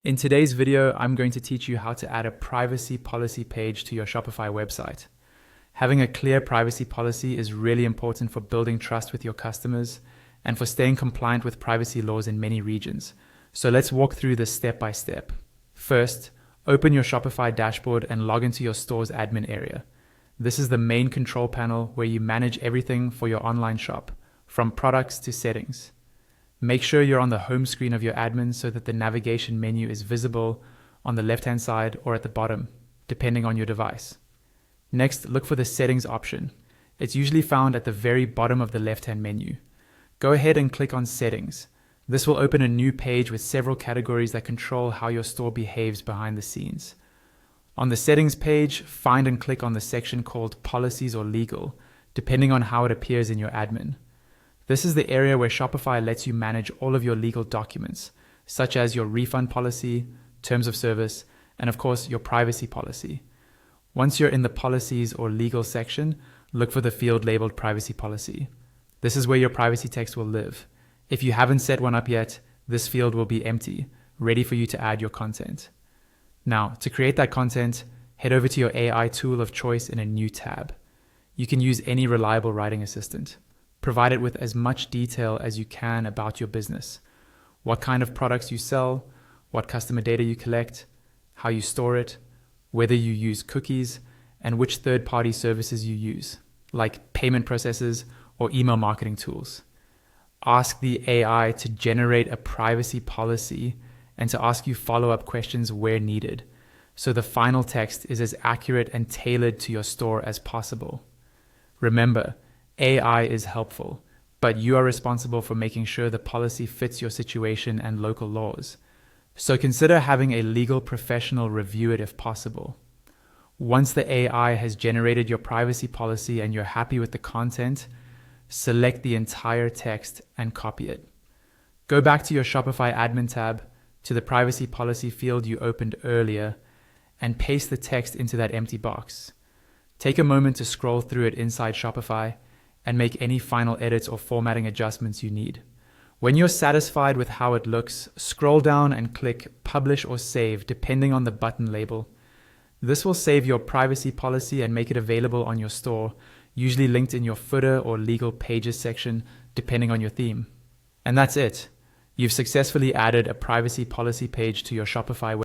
In today's video, I'm going to teach you how to add a privacy policy page to your Shopify website. Having a clear privacy policy is really important for building trust with your customers and for staying compliant with privacy laws in many regions. So let's walk through this step by step. First, open your Shopify dashboard and log into your store's admin area. This is the main control panel where you manage everything for your online shop, from products to settings. Make sure you're on the home screen of your admin so that the navigation menu is visible on the left-hand side or at the bottom, depending on your device. Next, look for the settings option. It's usually found at the very bottom of the left-hand menu. Go ahead and click on settings. This will open a new page with several categories that control how your store behaves behind the scenes. On the settings page, find and click on the section called policies or legal, depending on how it appears in your admin. This is the area where Shopify lets you manage all of your legal documents, such as your refund policy, terms of service, and of course, your privacy policy. Once you're in the policies or legal section, look for the field labeled privacy policy. This is where your privacy text will live. If you haven't set one up yet, this field will be empty, ready for you to add your content. Now, to create that content, head over to your AI tool of choice in a new tab. You can use any reliable writing assistant. Provide it with as much detail as you can about your business. What kind of products you sell, what customer data you collect, how you store it, whether you use cookies, and which third-party services you use, like payment processors or email marketing tools. Ask the AI to generate a privacy policy and to ask you follow-up questions where needed, so the final text is as accurate and tailored to your store as possible. Remember, AI is helpful, but you are responsible for making sure the policy fits your situation and local laws. So consider having a legal professional review it if possible. Once the AI has generated your privacy policy and you're happy with the content, select the entire text and copy it. Go back to your Shopify admin tab, to the privacy policy field you opened earlier, and paste the text into that empty box. Take a moment to scroll through it inside Shopify and make any final edits or formatting adjustments you need. When you're satisfied with how it looks, scroll down and click Publish or Save depending on the button label. This will save your privacy policy and make it available on your store, usually linked in your footer or legal pages section, depending on your theme. And that's it. You've successfully added a privacy policy page to your Shopify website.